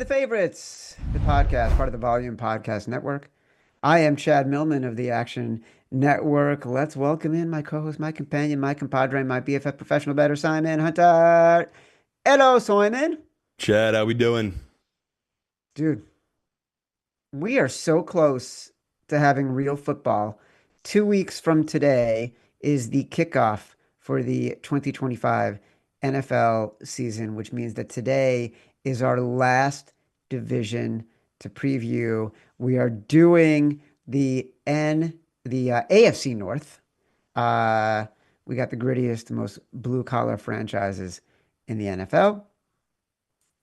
to the Favorites, the podcast, part of the Volume Podcast Network. I am Chad Millman of the Action Network. Let's welcome in my co-host, my companion, my compadre, my BFF professional bettor, Simon Hunter. Hello, Simon. Chad, how we doing? Dude, we are so close to having real football. 2 weeks from today is the kickoff for the 2025 NFL season, which means that today is our last division to preview. We are doing the AFC North. Uh, we got the grittiest, most blue collar franchises in the NFL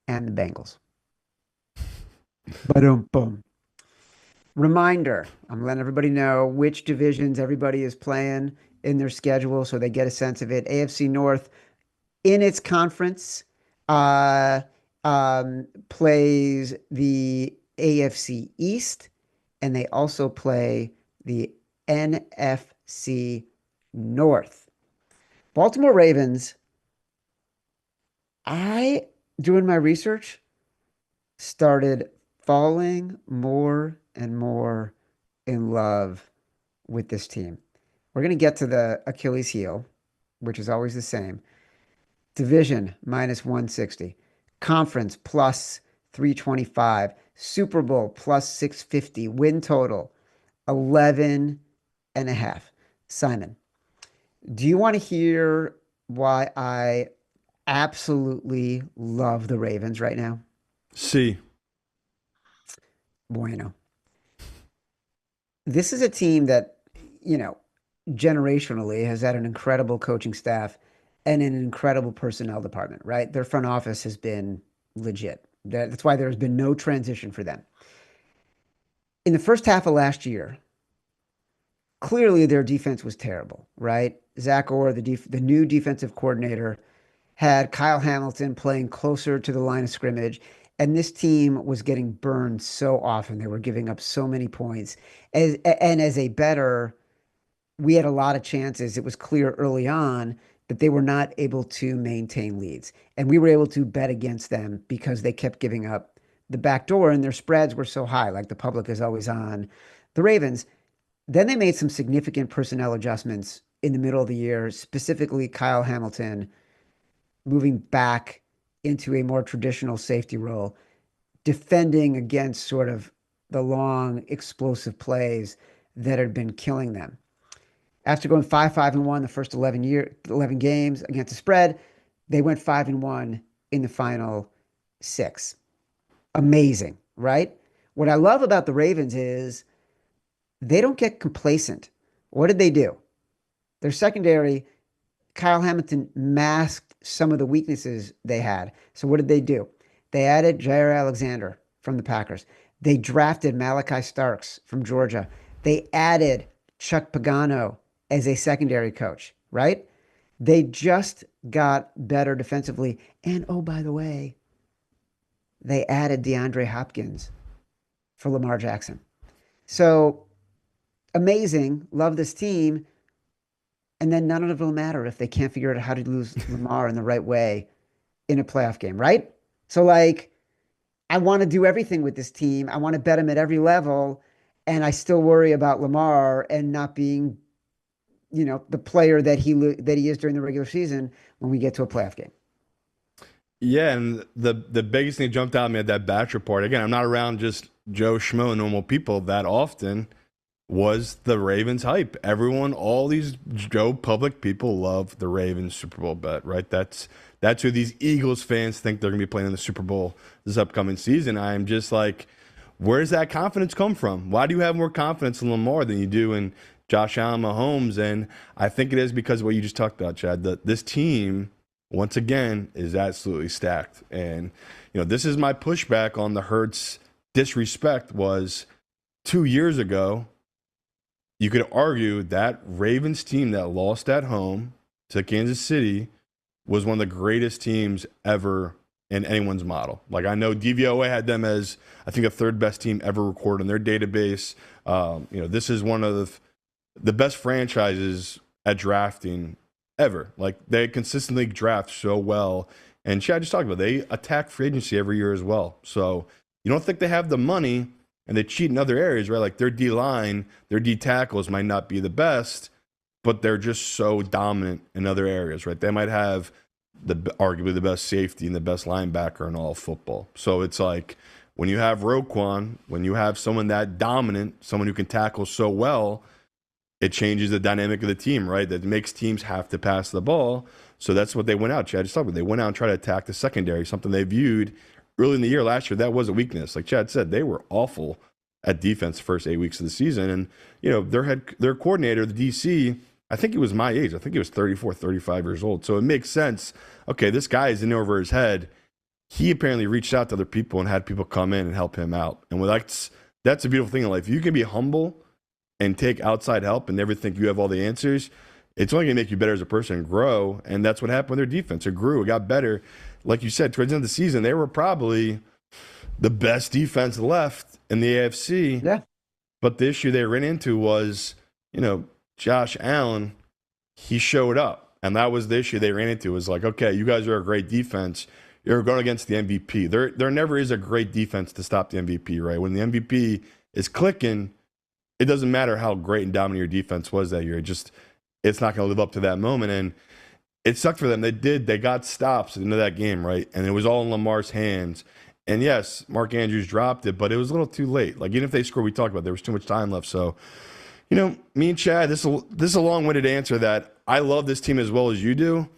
and the Bengals. Boom, boom. Reminder, I'm letting everybody know which divisions everybody is playing in their schedule so they get a sense of it. AFC North in its conference uh, plays the AFC East, and they also play the NFC North. Baltimore Ravens, doing my research, started falling more and more in love with this team. We're going to get to the Achilles heel, which is always the same. Division minus 160. Conference plus 325. Super Bowl plus 650. Win total 11 and a half. Simon, do you want to hear why I absolutely love the Ravens right now? See, Bueno. This is a team that, you know, generationally has had an incredible coaching staff and an incredible personnel department, right? Their front office has been legit. That's why there's been no transition for them. In the first half of last year, clearly their defense was terrible, right? Zach Orr, the new defensive coordinator, had Kyle Hamilton playing closer to the line of scrimmage, and this team was getting burned so often. They were giving up so many points. As a bettor, we had a lot of chances. It was clear early on that they were not able to maintain leads. And we were able to bet against them because they kept giving up the back door and their spreads were so high, like the public is always on the Ravens. Then they made some significant personnel adjustments in the middle of the year, specifically Kyle Hamilton moving back into a more traditional safety role, defending against sort of the long, explosive plays that had been killing them. After going 5-5-1 the first 11 games against the spread, they went 5-1 in the final 6. Amazing, right? What I love about the Ravens is they don't get complacent. What did they do? Their secondary, Kyle Hamilton masked some of the weaknesses they had. So what did they do? They added Jair Alexander from the Packers. They drafted Malachi Starks from Georgia. They added Chuck Pagano as a secondary coach, right? They just got better defensively. And oh, by the way, they added DeAndre Hopkins for Lamar Jackson. So amazing. Love this team. And then none of it will matter if they can't figure out how to lose Lamar in the right way in a playoff game, right? So, like, I want to do everything with this team. I want to bet him at every level. And I still worry about Lamar and not being, the player that he is during the regular season when we get to a playoff game. yeah, and the biggest thing that jumped out at me at that batch report, again, I'm not around just Joe Schmo, normal people that often, was the Ravens hype. Everyone, all these Joe public people love the Ravens Super Bowl bet, right? That's who these Eagles fans think they're going to be playing in the Super Bowl this upcoming season. I'm just like, where's that confidence come from? Why do you have more confidence in Lamar than you do in Josh Allen, Mahomes? And I think it is because of what you just talked about, Chad. This team, once again, is absolutely stacked. And, this is my pushback on the Hurts disrespect was 2 years ago. You could argue that Ravens team that lost at home to Kansas City was one of the greatest teams ever in anyone's model. Like, I know DVOA had them as, I think, a third best team ever recorded in their database. This is one of the best franchises at drafting ever. Like, they consistently draft so well, And Chad just talked about they attack free agency every year as well. So you don't think they have the money and they cheat in other areas, right? Like their D line, their D tackles might not be the best, but they're just so dominant in other areas, right? They might have arguably the best safety and the best linebacker in all of football. So it's like when you have Roquan, when you have someone that dominant, someone who can tackle so well, it changes the dynamic of the team, right? That makes teams have to pass the ball. So that's what they went out. Chad just talked about. They went out and tried to attack the secondary, something they viewed early in the year last year. That was a weakness. Like Chad said, they were awful at defense the first 8 weeks of the season. And, their coordinator, the DC, I think he was my age. I think he was 34, 35 years old. So it makes sense. Okay, this guy is in over his head. He apparently reached out to other people and had people come in and help him out. And that's a beautiful thing in life. You can be humble and take outside help and never think you have all the answers. It's only going to make you better as a person and grow. And that's what happened with their defense. It grew. It got better. Like you said, towards the end of the season, they were probably the best defense left in the AFC. Yeah. But the issue they ran into was, Josh Allen, he showed up. And that was the issue they ran into. It was like, okay, you guys are a great defense. You're going against the MVP. There never is a great defense to stop the MVP, right? When the MVP is clicking, it doesn't matter how great and dominant your defense was that year. It's not going to live up to that moment. And it sucked for them. They got stops into that game, right? And it was all in Lamar's hands. And yes, Mark Andrews dropped it, but it was a little too late. Like, even if they scored, we talked about, there was too much time left. So, me and Chad, this is a long-winded answer that I love this team as well as you do,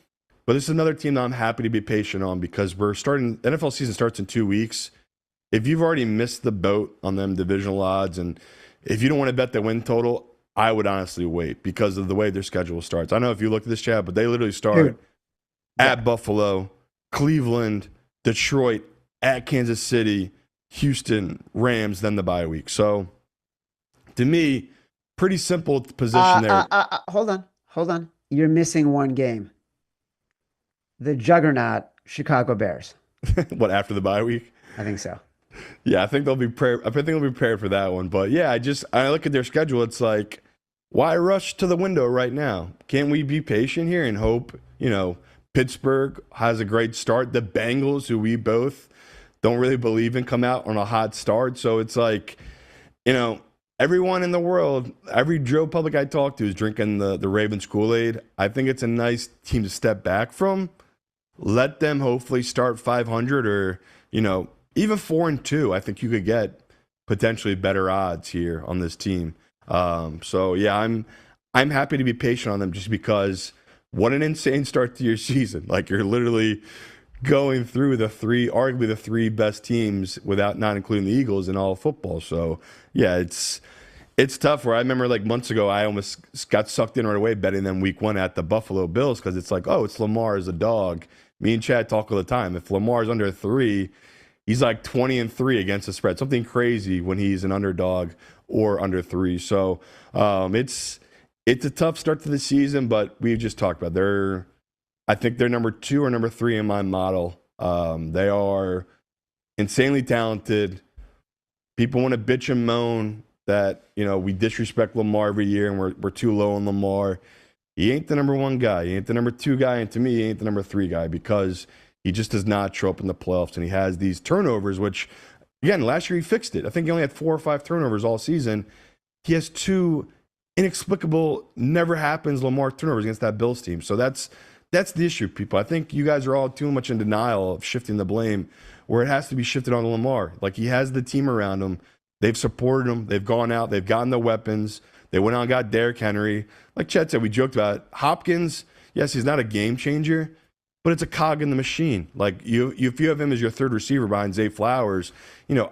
but this is another team that I'm happy to be patient on because NFL season starts in 2 weeks. If you've already missed the boat on them divisional odds, and if you don't want to bet the win total, I would honestly wait because of the way their schedule starts. I know if you look at this, Chad, but they literally start at Buffalo, Cleveland, Detroit, at Kansas City, Houston, Rams, then the bye week. So, to me, pretty simple position there. Hold on. You're missing one game. The juggernaut Chicago Bears. What, after the bye week? I think so. Yeah, I think they'll be prepared for that one. But yeah, I look at their schedule. It's like, why rush to the window right now? Can't we be patient here and hope? Pittsburgh has a great start. The Bengals, who we both don't really believe in, come out on a hot start. So it's like, everyone in the world, every Joe Public I talk to is drinking the Ravens Kool-Aid. I think it's a nice team to step back from. Let them hopefully start 500 or, even 4-2. I think you could get potentially better odds here on this team. So yeah, I'm happy to be patient on them just because what an insane start to your season. Like, you're literally going through arguably the three best teams without not including the Eagles in all of football. So yeah, it's tough. Where I remember like months ago, I almost got sucked in right away betting them week 1 at the Buffalo Bills because it's like, oh, it's Lamar as a dog. Me and Chad talk all the time. If Lamar's under 3, he's like 20-3 against the spread. Something crazy when he's an underdog or under 3. So it's a tough start to the season, but we've just talked about I think they're number 2 or number 3 in my model. They are insanely talented. People want to bitch and moan that we disrespect Lamar every year and we're too low on Lamar. He ain't the number 1 guy. He ain't the number 2 guy, and to me, he ain't the number 3 guy because he just does not show up in the playoffs, and he has these turnovers, which, again, last year he fixed it. I think he only had 4 or 5 turnovers all season. He has 2 inexplicable, never happens Lamar turnovers against that Bills team. So that's the issue, people. I think you guys are all too much in denial of shifting the blame where it has to be shifted on Lamar. Like, he has the team around him. They've supported him. They've gone out. They've gotten the weapons. They went out and got Derrick Henry. Like Chet said, we joked about it. Hopkins, yes, he's not a game changer, but it's a cog in the machine. Like, if you have him as your third receiver behind Zay Flowers,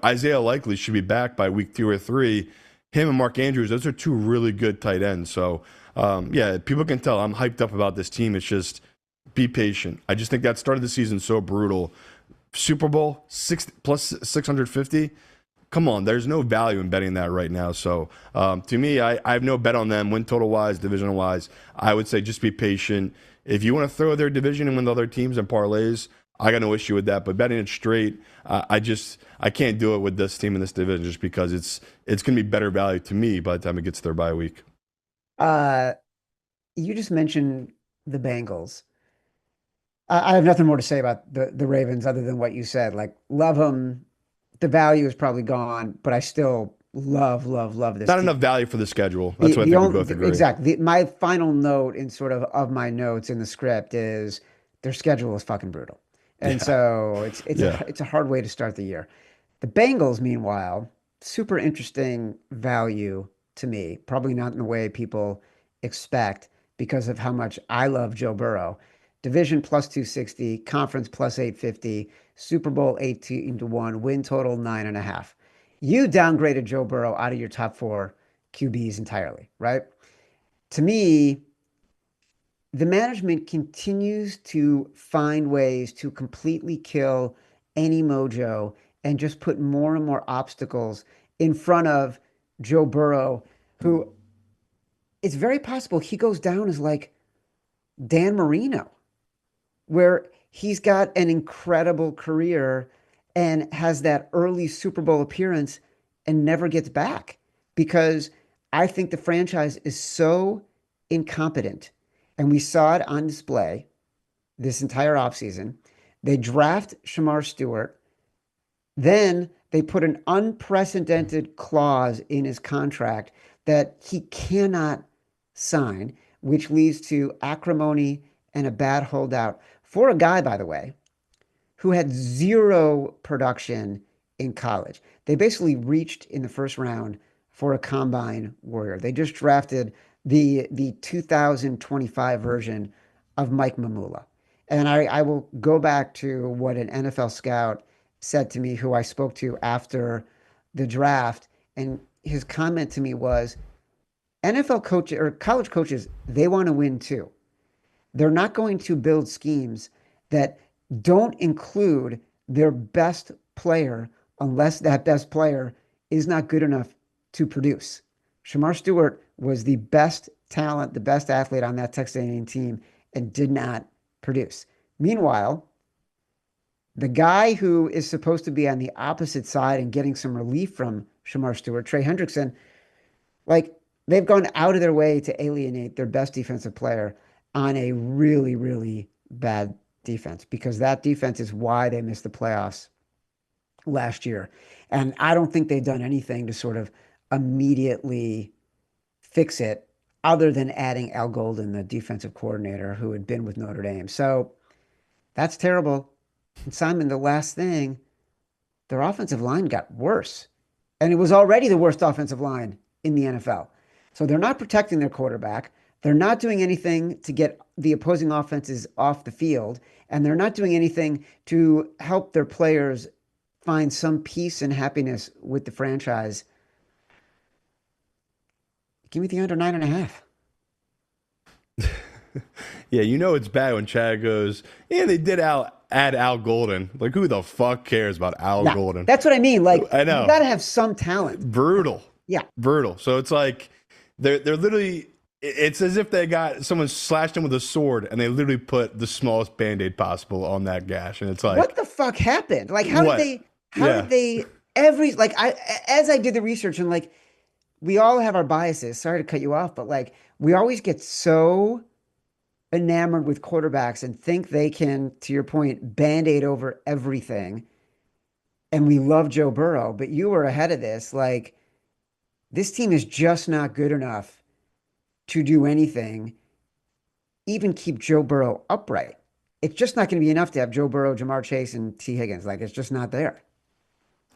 Isaiah likely should be back by week 2 or 3. Him and Mark Andrews, those are 2 really good tight ends. So, yeah, people can tell I'm hyped up about this team. It's just be patient. I just think that start of the season so brutal. Super Bowl, plus 650. Come on, there's no value in betting that right now. So, to me, I have no bet on them, win total-wise, divisional-wise. I would say just be patient. If you want to throw their division and win the other teams and parlays, I got no issue with that. But betting it straight, I can't do it with this team in this division just because it's going to be better value to me by the time it gets to their bye week. You just mentioned the Bengals. I have nothing more to say about the Ravens other than what you said. Like, love them. The value is probably gone, but I still love this Not enough team. value for the schedule. That's The what I the think we only both agree. exactly my final note in sort of my notes in the script is their schedule is fucking brutal, and Yeah. so it's Yeah. a hard way to start the year. The Bengals, meanwhile, super interesting value to me. Probably not in the way people expect because of how much I love Joe Burrow. Division plus 260, conference plus 850, Super Bowl 18 to 1, win total 9.5. You downgraded Joe Burrow out of your top four QBs entirely, right? To me, the management continues to find ways to completely kill any mojo and just put more and more obstacles in front of Joe Burrow, who it's very possible he goes down as like Dan Marino, where he's got an incredible career and has that early Super Bowl appearance and never gets back because I think the franchise is so incompetent. And we saw it on display this entire offseason. They draft Shamar Stewart. Then they put an unprecedented clause in his contract that he cannot sign, which leads to acrimony and a bad holdout for a guy, by the way, who had zero production in college. They basically reached in the first round for a combine warrior. They just drafted the 2025 version of Mike Mamula. And I will go back to what an NFL scout said to me, who I spoke to after the draft. And his comment to me was NFL coaches or college coaches, they want to win too. They're not going to build schemes that don't include their best player unless that best player is not good enough to produce. Shamar Stewart was the best talent, the best athlete on that Texas A&M team and did not produce. Meanwhile, the guy who is supposed to be on the opposite side and getting some relief from Shamar Stewart, Trey Hendrickson, like they've gone out of their way to alienate their best defensive player on a really, really bad defense because that defense is why they missed the playoffs last year. And I don't think they've done anything to sort of immediately fix it other than adding Al Golden, the defensive coordinator who had been with Notre Dame. So that's terrible. And Simon, the last thing, their offensive line got worse. And it was already the worst offensive line in the NFL. So they're not protecting their quarterback. They're not doing anything to get the opposing offenses off the field. And they're not doing anything to help their players find some peace and happiness with the franchise. Give me the under 9.5. Yeah, you know it's bad when Chad goes, yeah, they did add Al Golden. Like, who the fuck cares about Al Yeah, Golden? that's what I mean. Like, I you know. got to have some talent. Brutal. Yeah. Brutal. So it's like they're literally it's as if they got someone slashed them with a sword and they literally put the smallest band-aid possible on that gash. And it's What like, the fuck happened? Like, what? how Yeah. did they, as I did the research and like, we all have our biases. Sorry to cut you off, but like, we always get so enamored with quarterbacks and think they can, to your point, band-aid over everything. And we love Joe Burrow, but you were ahead of this. Like, this team is just not good enough to do anything, even keep Joe Burrow upright. It's just not going to be enough to have Joe Burrow, Jamar Chase, and T. Higgins. Like, it's just not there.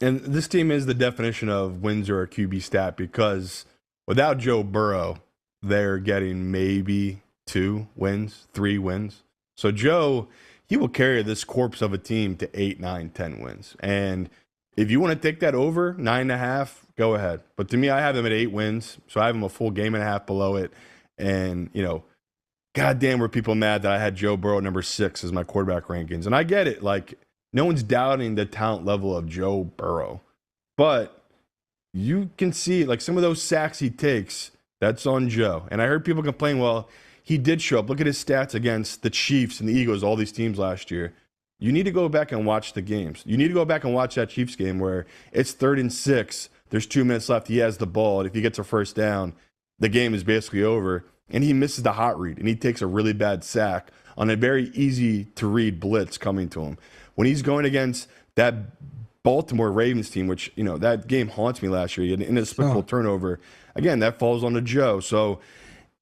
And this team is the definition of wins or a QB stat because without Joe Burrow, they're getting maybe 2 wins, 3 wins. So Joe, he will carry this corpse of a team to 8, 9, 10 wins. And if you want to take that over 9.5, go ahead. But to me, I have them at 8 wins. So I have them a full game and a half below it. And, you know, goddamn were people mad that I had Joe Burrow number 6 as my quarterback rankings. And I get it. Like, no one's doubting the talent level of Joe Burrow. But you can see, like, some of those sacks he takes, that's on Joe. And I heard people complain, well, he did show up. Look at his stats against the Chiefs and the Eagles, all these teams last year. You need to go back and watch the games. You need to go back and watch that Chiefs game where it's 3rd and 6. There's 2 minutes left. He has the ball. And if he gets a first down, the game is basically over. and he misses the hot read, and he takes a really bad sack on a very easy to read blitz coming to him. When he's going against that Baltimore Ravens team, which, that game haunts me last year, an inexplicable Oh, turnover. Again, that falls on to Joe. So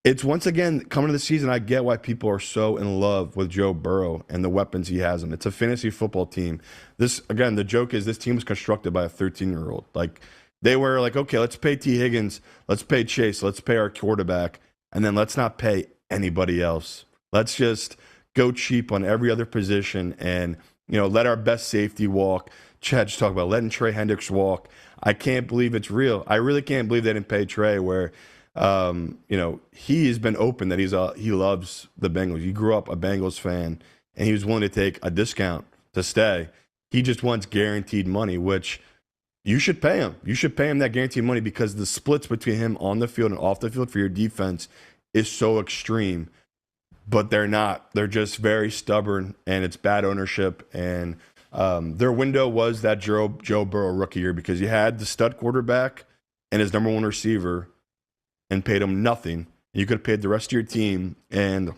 it's once again coming to the season. I get why people are so in love with Joe Burrow and the weapons he has him. It's a fantasy football team. This, again, the joke is this team was constructed by a 13-year-old. Like, they were like, okay, let's pay T. Higgins, let's pay Chase, let's pay our quarterback, and then let's not pay anybody else. Let's just go cheap on every other position and, let our best safety walk. Chad just talked about letting Trey Hendricks walk. I can't believe it's real. I really can't believe they didn't pay Trey where, he has been open that he loves the Bengals. He grew up a Bengals fan, and he was willing to take a discount to stay. He just wants guaranteed money, which you should pay him. You should pay him that guaranteed money because the splits between him on the field and off the field for your defense is so extreme. But they're not. They're just very stubborn, and it's bad ownership. And their window was that Joe Burrow rookie year because you had the stud quarterback and his number one receiver and paid him nothing. You could have paid the rest of your team, and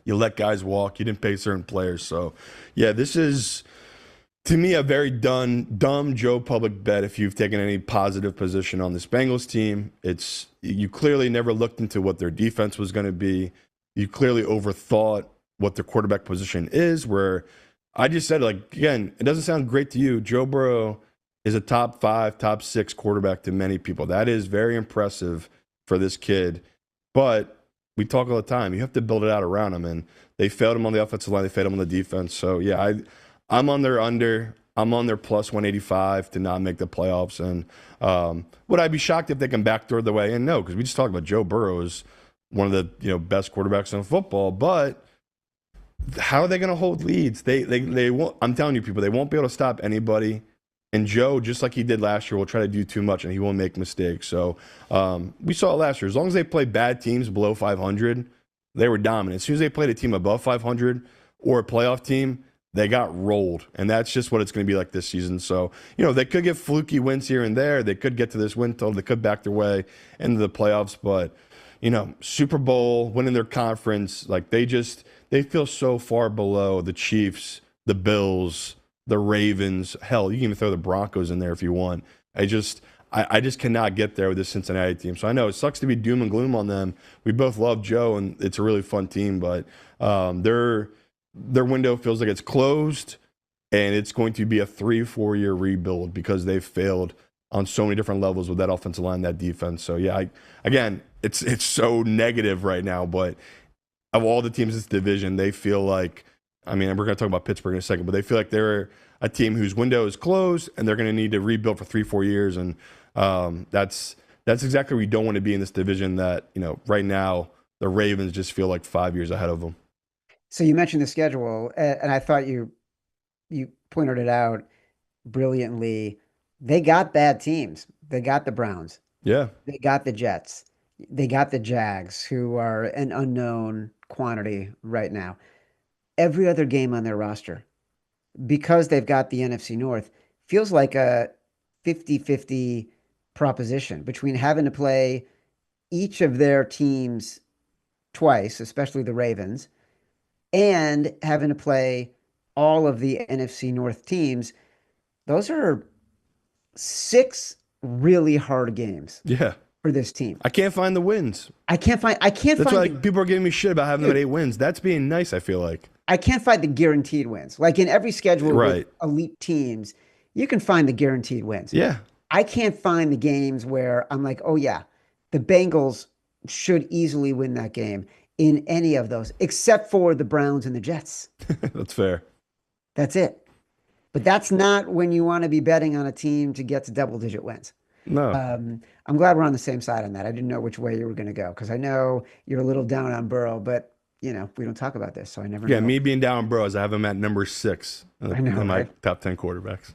you let guys walk. You didn't pay certain players. So, yeah, this is, to me, a very dumb Joe Public bet if you've taken any positive position on this Bengals team. You clearly never looked into what their defense was going to be. You clearly overthought what their quarterback position is, where I just said, again, it doesn't sound great to you. Joe Burrow is a top 5, top 6 quarterback to many people. That is very impressive for this kid. But we talk all the time. You have to build it out around him. And they failed him on the offensive line. They failed him on the defense. So, yeah, I'm on their under. I'm on their plus 185 to not make the playoffs. And would I be shocked if they can backdoor the way in? No, because we just talked about Joe Burrow is one of the best quarterbacks in football. But how are they going to hold leads? They won't. I'm telling you, people, they won't be able to stop anybody. And Joe, just like he did last year, will try to do too much, and he won't make mistakes. So we saw it last year. As long as they play bad teams below 500, they were dominant. As soon as they played a team above 500 or a playoff team, they got rolled. And that's just what it's going to be like this season. So, they could get fluky wins here and there. They could get to this win total. They could back their way into the playoffs. But, Super Bowl, winning their conference, they feel so far below the Chiefs, the Bills, the Ravens. Hell, you can even throw the Broncos in there if you want. I just cannot get there with this Cincinnati team. So I know it sucks to be doom and gloom on them. We both love Joe, and it's a really fun team, but their window feels like it's closed, and it's going to be a 3-4 year rebuild because they've failed on so many different levels with that offensive line, that defense. So yeah, again, it's so negative right now, but of all the teams in this division, they feel like, we're going to talk about Pittsburgh in a second, but they feel like they're a team whose window is closed and they're going to need to rebuild for 3-4 years. And that's exactly where you don't want to be in this division that, right now the Ravens just feel like 5 years ahead of them. so you mentioned the schedule, and I thought you pointed it out brilliantly. They got bad teams. They got the Browns. Yeah. They got the Jets. They got the Jags, who are an unknown quantity right now. Every other game on their roster, because they've got the NFC North, feels like a 50-50 proposition between having to play each of their teams twice, especially the Ravens, and having to play all of the NFC North teams. Those are 6 really hard games Yeah. for this team. I can't find the wins. I can't find That's why the, people are giving me shit about having them at 8 wins. That's being nice, I feel like. I can't find the guaranteed wins. Like in every schedule Right. with elite teams, you can find the guaranteed wins. Yeah. I can't find the games where I'm like, oh yeah, the Bengals should easily win that game in any of those, except for the Browns and the Jets. That's fair. That's it. But that's not when you want to be betting on a team to get to double-digit wins. No. I'm glad we're on the same side on that. I didn't know which way you were going to go because I know you're a little down on Burrow, but we don't talk about this, so I never Yeah, know. me being down Bros, I have him at number 6 I know, in my right? top 10 quarterbacks.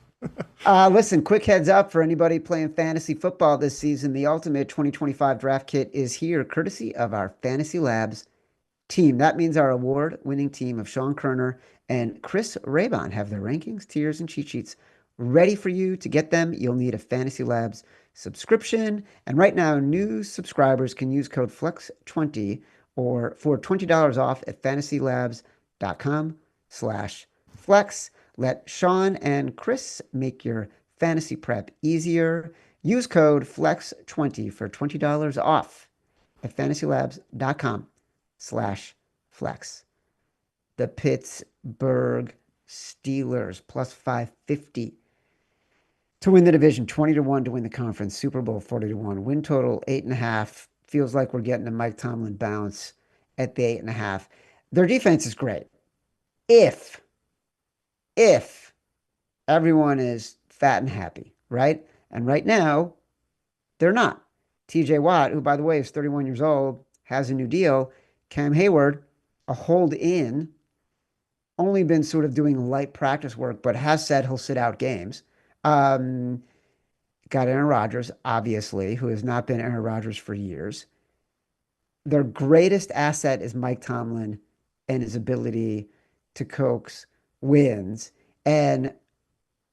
Listen, quick heads up for anybody playing fantasy football this season. The Ultimate 2025 Draft Kit is here, courtesy of our Fantasy Labs team. That means our award-winning team of Sean Kerner and Chris Raybon have their rankings, tiers, and cheat sheets ready for you. To get them, you'll need a Fantasy Labs subscription. And right now, new subscribers can use code FLEX20 or for $20 off at fantasylabs.com/flex. Let Sean and Chris make your fantasy prep easier. Use code FLEX20 for $20 off at fantasylabs.com/flex. The Pittsburgh Steelers plus 550 to win the division, 20-1 to win the conference, Super Bowl 40-1, win total 8.5. Feels like we're getting a Mike Tomlin bounce at the 8.5. Their defense is great. If everyone is fat and happy, right? And right now, they're not. TJ Watt, who by the way is 31 years old, has a new deal. Cam Hayward, a hold in, only been sort of doing light practice work, but has said he'll sit out games. Got Aaron Rodgers, obviously, who has not been Aaron Rodgers for years. Their greatest asset is Mike Tomlin and his ability to coax wins. And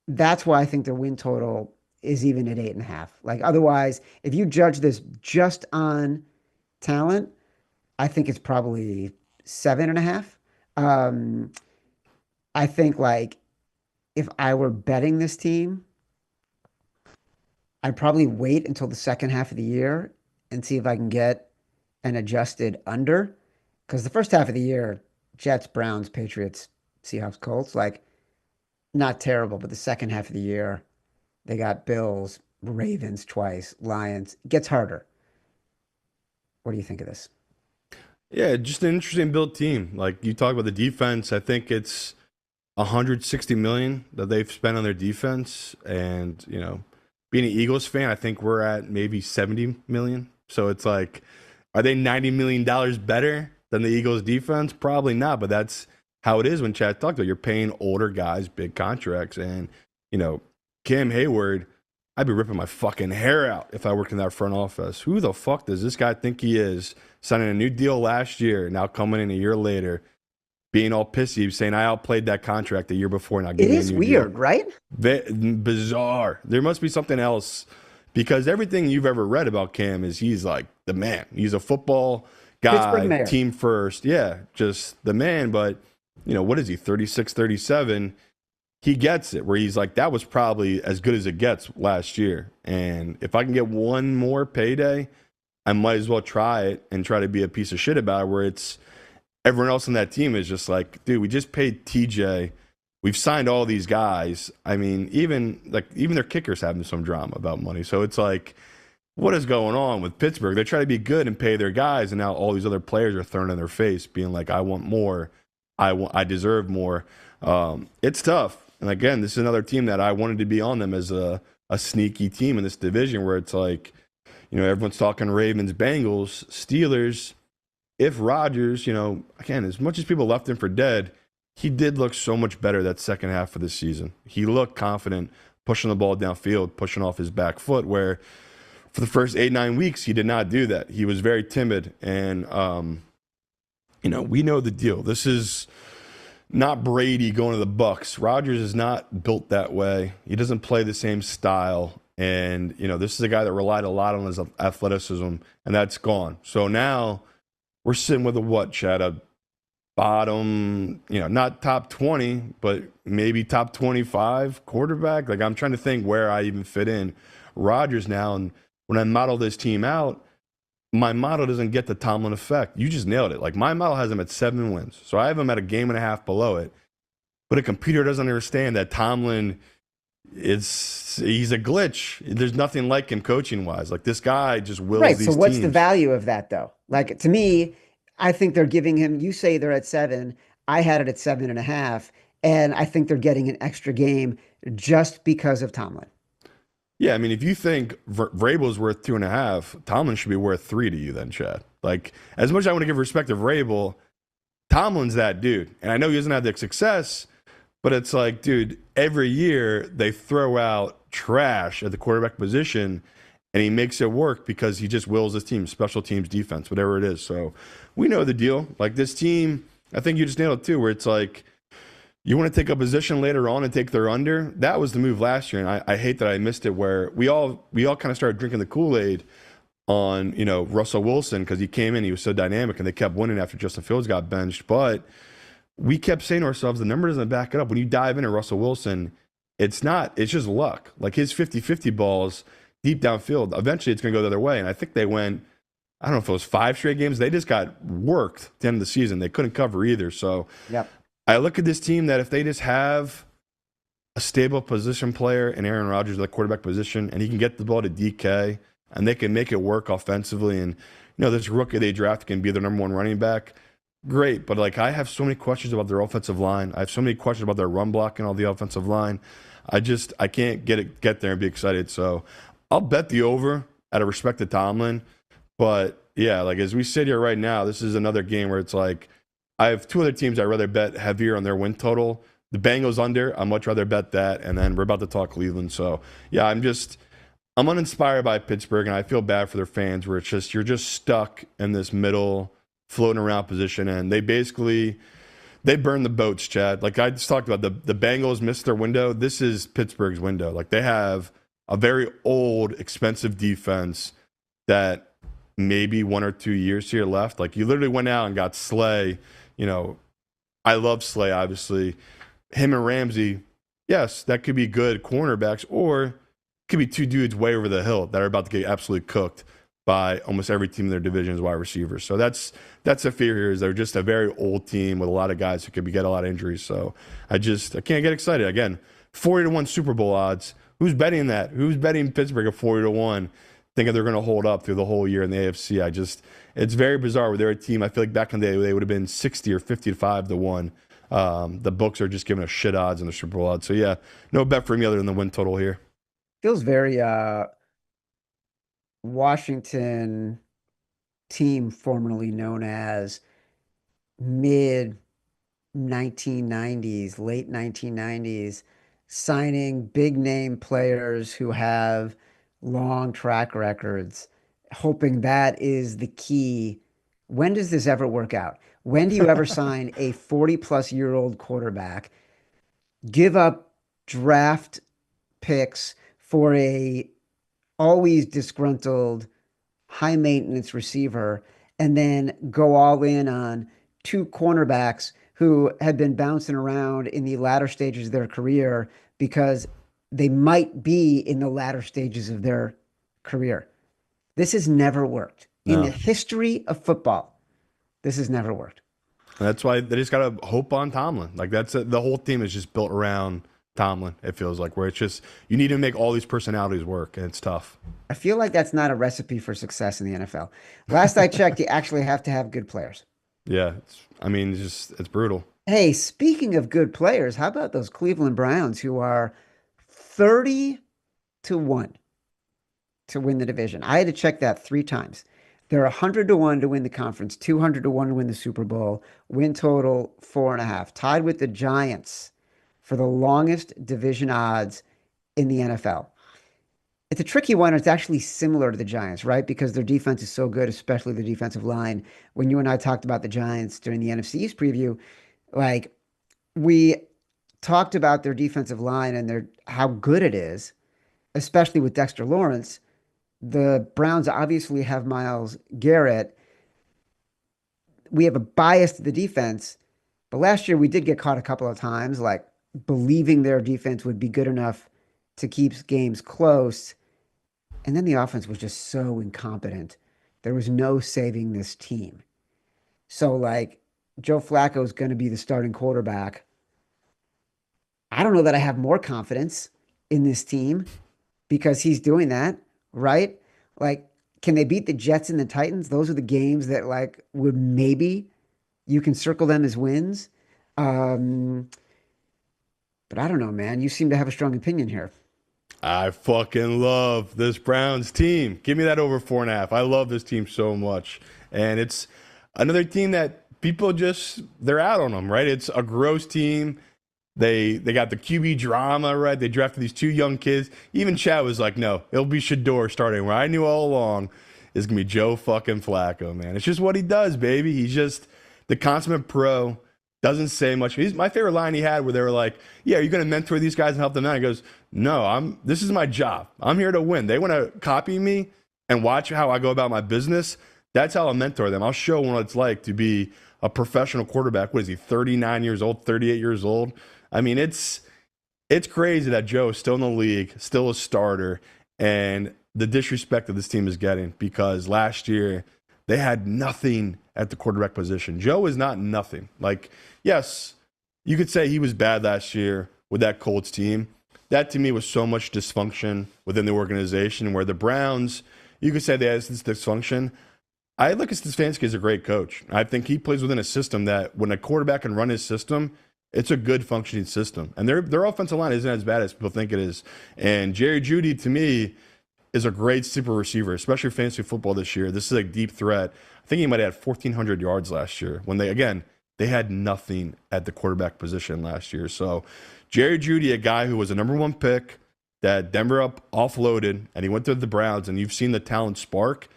that's why I think their win total is even at 8.5. Like otherwise, if you judge this just on talent, I think it's probably 7.5. I think like if I were betting this team, I'd probably wait until the second half of the year and see if I can get an adjusted under. Because the first half of the year, Jets, Browns, Patriots, Seahawks, Colts, like not terrible. But the second half of the year, they got Bills, Ravens twice, Lions. It gets harder. What do you think of this? Yeah, just an interesting built team. Like you talk about the defense, I think it's 160 million that they've spent on their defense, and being an Eagles fan, I think we're at maybe 70 million. So it's like, are they $90 million better than the Eagles defense? Probably not, but that's how it is when Chad talked about. You're paying older guys big contracts, and Cam Hayward, I'd be ripping my fucking hair out if I worked in that front office. Who the fuck does this guy think he is? Signing a new deal last year, now coming in a year later, being all pissy, saying I outplayed that contract the year before. Now it is weird, right? Bizarre. There must be something else, because everything you've ever read about Cam is he's like the man. He's a football guy, team first. Yeah, just the man. But, what is he, 36, 37? He gets it, where he's like, that was probably as good as it gets last year. And if I can get one more payday, I might as well try it and try to be a piece of shit about it, where it's everyone else on that team is just like, dude, we just paid TJ. We've signed all these guys. I mean, even their kickers having some drama about money. So it's like, what is going on with Pittsburgh? They try to be good and pay their guys, and now all these other players are thrown in their face, being like, I want more. I deserve more. It's tough. And again, this is another team that I wanted to be on them as a sneaky team in this division, where it's like, everyone's talking Ravens, Bengals, Steelers. If Rodgers, again, as much as people left him for dead, he did look so much better that second half of the season. He looked confident, pushing the ball downfield, pushing off his back foot, where for the first 8-9 weeks, he did not do that. He was very timid. And, we know the deal. This is not Brady going to the Bucks. Rodgers is not built that way. He doesn't play the same style. And, this is a guy that relied a lot on his athleticism, and that's gone. So now we're sitting with Chad? A bottom, not top 20, but maybe top 25 quarterback. Like, I'm trying to think where I even fit in. Rodgers now, and when I model this team out, my model doesn't get the Tomlin effect. You just nailed it. Like, my model has him at 7 wins. So I have him at a game and a half below it. But a computer doesn't understand that Tomlin he's a glitch. There's nothing like him coaching wise. Like, this guy just wills these teams. Right. So what's the value of that though? Like, to me, I think they're giving him, you say they're at 7. I had it at 7.5. And I think they're getting an extra game just because of Tomlin. Yeah, I mean, if you think Vrabel's worth 2.5, Tomlin should be worth 3 to you then, Chad. Like, as much as I want to give respect to Vrabel, Tomlin's that dude. And I know he doesn't have the success, but it's like, dude, every year they throw out trash at the quarterback position, and he makes it work because he just wills his team, special teams, defense, whatever it is. So we know the deal. Like, this team, I think you just nailed it too, where it's like, You want to take a position later on and take their under? That was the move last year, and I hate that I missed it. Where we all kind of started drinking the Kool-Aid on Russell Wilson because he came in, he was so dynamic, and they kept winning after Justin Fields got benched. But we kept saying to ourselves, the number doesn't back it up. When you dive into Russell Wilson, it's not. It's just luck. Like his 50-50 balls deep downfield, eventually it's going to go the other way. And I think they went, I don't know if it was 5 straight games. They just got worked at the end of the season. They couldn't cover either. So Yep. I look at this team that if they just have a stable position player in Aaron Rodgers at the quarterback position, and he can get the ball to DK, and they can make it work offensively, and this rookie they draft can be their number 1 running back, great. But like I have so many questions about their offensive line. I have so many questions about their run blocking on the offensive line. I can't get there and be excited. So I'll bet the over out of respect to Tomlin. But yeah, like as we sit here right now, this is another game where it's like I have 2 other teams I'd rather bet heavier on their win total. The Bengals under, I'd much rather bet that. And then we're about to talk Cleveland. So yeah, I'm uninspired by Pittsburgh, and I feel bad for their fans where it's just you're just stuck in this middle floating around position, and they burn the boats, Chad. Like I just talked about, the Bengals missed their window. This is Pittsburgh's window. Like they have a very old, expensive defense that maybe 1 or 2 years here left. Like you literally went out and got Slay. I love Slay, obviously. Him and Ramsey, yes, that could be good cornerbacks, or it could be 2 dudes way over the hill that are about to get absolutely cooked by almost every team in their division as wide receivers. So that's a fear here, is they're just a very old team with a lot of guys who could get a lot of injuries. So I can't get excited. Again, 40-1 Super Bowl odds. Who's betting that? Who's betting Pittsburgh at 40-1, thinking they're going to hold up through the whole year in the AFC? It's very bizarre where they're a team. I feel like back in the day they would have been 60 or 55-1. The books are just giving us shit odds in the Super Bowl odds. So yeah, no bet for me other than the win total here. Feels very Washington team formerly known as mid 1990s, late 1990s, signing big name players who have long track records, hoping that is the key. When does this ever work out? When do you ever sign a 40-plus-year-old quarterback, give up draft picks for a always disgruntled, high-maintenance receiver, and then go all in on 2 cornerbacks who had been bouncing around in the latter stages of their career because they might be in the latter stages of their career? This has never worked. No. In the history of football, this has never worked. That's why they just got to hope on Tomlin. Like the whole team is just built around Tomlin, it feels like, where it's just you need to make all these personalities work, and it's tough. I feel like that's not a recipe for success in the NFL. Last I checked, you actually have to have good players. Yeah, it's brutal. Hey, speaking of good players, how about those Cleveland Browns who are 30-1 to win the division? I had to check that 3 times. They're 100-1 to win the conference, 200-1 to win the Super Bowl, win total 4.5, tied with the Giants for the longest division odds in the NFL. It's a tricky one. It's actually similar to the Giants, right? Because their defense is so good, especially the defensive line. When you and I talked about the Giants during the NFC East preview, like we talked about their defensive line and how good it is, especially with Dexter Lawrence. The Browns obviously have Myles Garrett. We have a bias to the defense, but last year we did get caught a couple of times, like believing their defense would be good enough to keep games close. And then the offense was just so incompetent. There was no saving this team. So, like, Joe Flacco is going to be the starting quarterback. I don't know that I have more confidence in this team because he's doing that, right? Like, can they beat the Jets and the Titans? Those are the games that, like, would maybe you can circle them as wins. But I don't know, man. You seem to have a strong opinion here. I fucking love this Browns team. Give me that over 4.5. I love this team so much. And it's another team that people they're out on them, right? It's a gross team. They got the QB drama, right? They drafted these 2 young kids. Even Chad was like, no, it'll be Shador starting, where I knew all along is going to be Joe fucking Flacco, man. It's just what he does, baby. He's just the consummate pro. Doesn't say much. My favorite line he had where they were like, "Yeah, are you going to mentor these guys and help them out?" He goes, "No, This is my job. I'm here to win. They want to copy me and watch how I go about my business. That's how I mentor them. I'll show them what it's like to be a professional quarterback." What is he? 39 years old, 38 years old. I mean, it's crazy that Joe is still in the league, still a starter, and the disrespect that this team is getting because last year they had nothing at the quarterback position. Joe is not nothing. Like, yes, you could say he was bad last year with that Colts team. That to me was so much dysfunction within the organization where the Browns, you could say they had this dysfunction. I look at Stefanski as a great coach. I think he plays within a system that when a quarterback can run his system, it's a good functioning system. And their offensive line isn't as bad as people think it is. And Jerry Jeudy, to me, is a great super receiver, especially fantasy football this year. This is a deep threat. I think he might have had 1,400 yards last year when they had nothing at the quarterback position last year. So Jerry Jeudy, a guy who was a number one pick that Denver offloaded, and he went to the Browns, and you've seen the talent spark.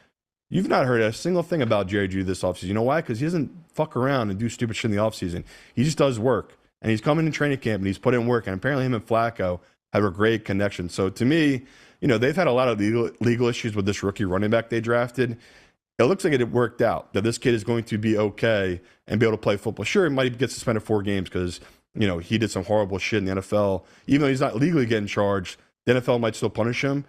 You've not heard a single thing about Jerry Jeudy this offseason. You know why? Because he doesn't fuck around and do stupid shit in the offseason. He just does work. And he's coming in training camp, and he's put in work. And apparently him and Flacco have a great connection. So to me, they've had a lot of legal issues with this rookie running back they drafted. It looks like it worked out, that this kid is going to be okay and be able to play football. Sure, he might get suspended 4 games because, he did some horrible shit in the NFL. Even though he's not legally getting charged, the NFL might still punish him.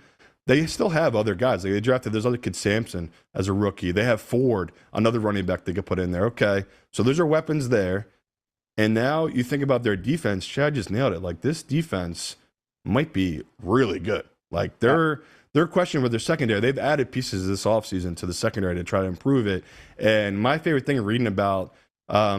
They still have other guys. Like they drafted, there's other kid, Sampson, as a rookie. They have Ford, another running back they could put in there. Okay, so those are weapons there. And now you think about their defense. Chad just nailed it. Like this defense might be really good. Like they're questioning with their secondary. They've added pieces this offseason to the secondary to try to improve it. And my favorite thing reading about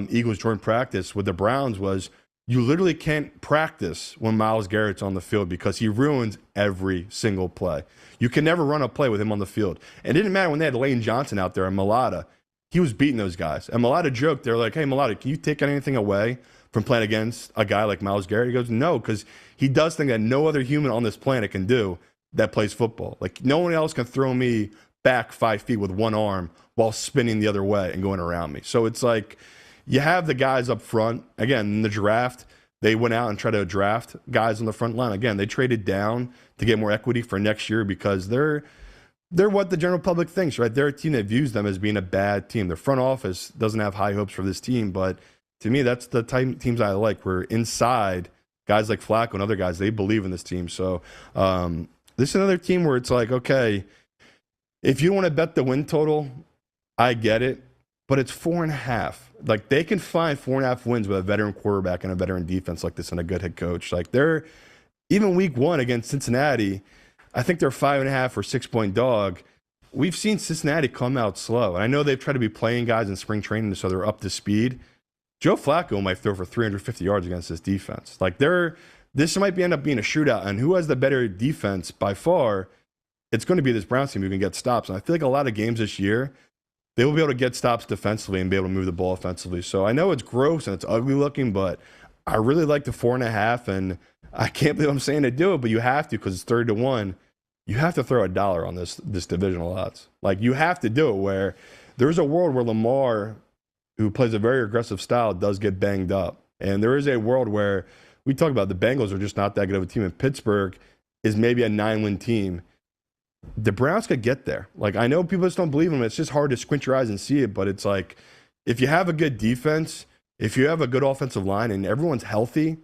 Eagles joint practice with the Browns was you literally can't practice when Myles Garrett's on the field because he ruins every single play. You can never run a play with him on the field. And it didn't matter when they had Lane Johnson out there and Mulata. He was beating those guys. And Mulata joked, they're like, "Hey, Mulata, can you take anything away from playing against a guy like Myles Garrett?" He goes, "No, because he does things that no other human on this planet can do that plays football. Like no one else can throw me back 5 feet with one arm while spinning the other way and going around me." So it's like you have the guys up front. Again, in the draft, they went out and tried to draft guys on the front line. Again, they traded down to get more equity for next year because they're what the general public thinks, right? They're a team that views them as being a bad team. Their front office doesn't have high hopes for this team, but to me, that's the type teams I like. Where inside, guys like Flacco and other guys, they believe in this team. So this is another team where it's like, okay, if you don't want to bet the win total, I get it, but it's 4.5. Like they can find 4.5 wins with a veteran quarterback and a veteran defense like this and a good head coach. Like they're even week 1 against Cincinnati, I think they're 5.5 or 6-point dog. We've seen Cincinnati come out slow. And I know they've tried to be playing guys in spring training so they're up to speed. Joe Flacco might throw for 350 yards against this defense. Like this might end up being a shootout. And who has the better defense by far? It's going to be this Browns team who can get stops. And I feel like a lot of games this year, they will be able to get stops defensively and be able to move the ball offensively. So I know it's gross and it's ugly looking, but I really like the 4.5. And I can't believe I'm saying to do it, but you have to because it's 30-1. You have to throw $1 on this divisional odds. Like you have to do it where there's a world where Lamar, who plays a very aggressive style, does get banged up. And there is a world where we talk about the Bengals are just not that good of a team, and Pittsburgh is maybe a 9-win team. The Browns could get there. Like I know people just don't believe them. It's just hard to squint your eyes and see it, but it's like if you have a good defense, if you have a good offensive line and everyone's healthy,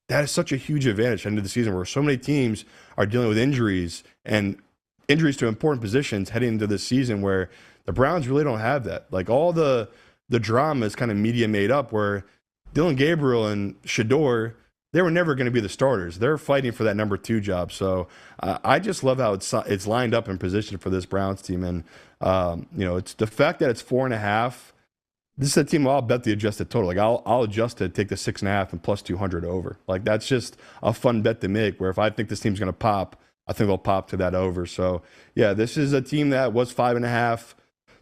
that is such a huge advantage at the end of the season where so many teams are dealing with injuries and injuries to important positions heading into this season where the Browns really don't have that. Like all the drama is kind of media made up where Dylan Gabriel and Shador, they were never going to be the starters. They're fighting for that number 2 job. So I just love how it's lined up in position for this Browns team. And, it's the fact that it's 4.5. This is a team I'll bet the adjusted total. Like I'll adjust to take the 6.5 and plus 200 over. Like that's just a fun bet to make where if I think this team's going to pop, I think they'll pop to that over. So yeah, this is a team that was 5.5.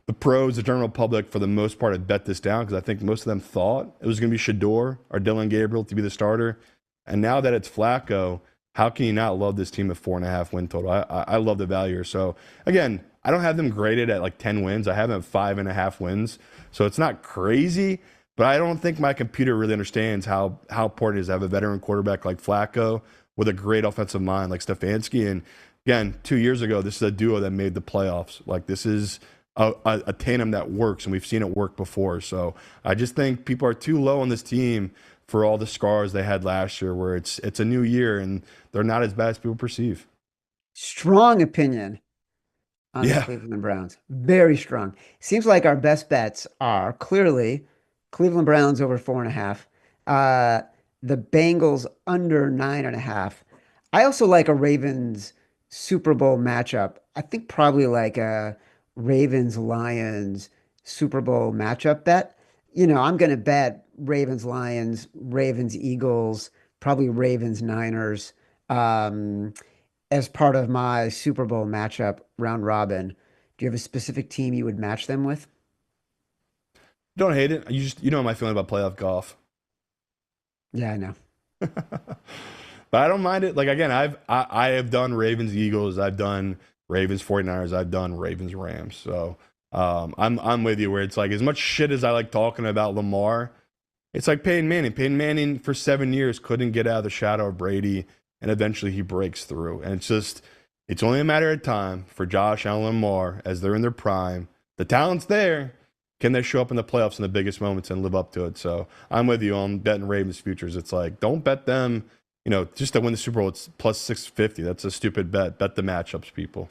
The pros, the general public, for the most part, had bet this down because I think most of them thought it was going to be Shador or Dylan Gabriel to be the starter. And now that it's Flacco, how can you not love this team at 4.5 win total? I love the value here. So again, I don't have them graded at like 10 wins. I have them at 5.5 wins. So it's not crazy, But I don't think my computer really understands how important it is to have a veteran quarterback like Flacco with a great offensive mind like Stefanski. And again, 2 years ago, this is a duo that made the playoffs. Like this is a tandem that works, and we've seen it work before. So I just think people are too low on this team for all the scars they had last year, where it's a new year and they're not as bad as people perceive. Strong opinion on the Yeah. Cleveland Browns. Very strong. Seems like our best bets are clearly Cleveland Browns over 4.5, the Bengals under 9.5. I also like a Ravens Super Bowl matchup. I think probably like a Ravens Lions Super Bowl matchup bet. I'm going to bet Ravens Lions, Ravens Eagles, probably Ravens Niners. Um, as part of my Super Bowl matchup round robin. Do you have a specific team you would match them with? Don't hate it. You know my feeling about playoff golf. Yeah, I know. But I don't mind it. Like again, I have done Ravens Eagles, I've done Ravens 49ers, I've done Ravens Rams. So I'm with you where it's like as much shit as I like talking about Lamar, it's like Peyton Manning. Peyton Manning for 7 years couldn't get out of the shadow of Brady, and eventually he breaks through. And it's only a matter of time for Josh Allen and Lamar as they're in their prime. The talent's there. Can they show up in the playoffs in the biggest moments and live up to it? So I'm with you on betting Ravens futures. It's like don't bet them, just to win the Super Bowl. It's plus 650. That's a stupid bet. Bet the matchups, people.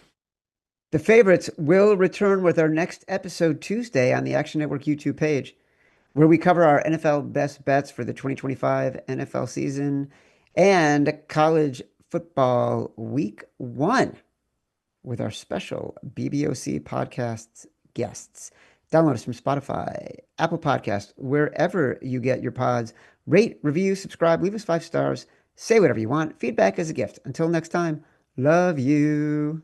The favorites will return with our next episode Tuesday on the Action Network YouTube page, where we cover our NFL best bets for the 2025 NFL season and college football week one with our special BBOC podcasts guests. Download us from Spotify, Apple Podcasts, wherever you get your pods. Rate, review, subscribe, leave us 5 stars, say whatever you want. Feedback is a gift. Until next time, love you.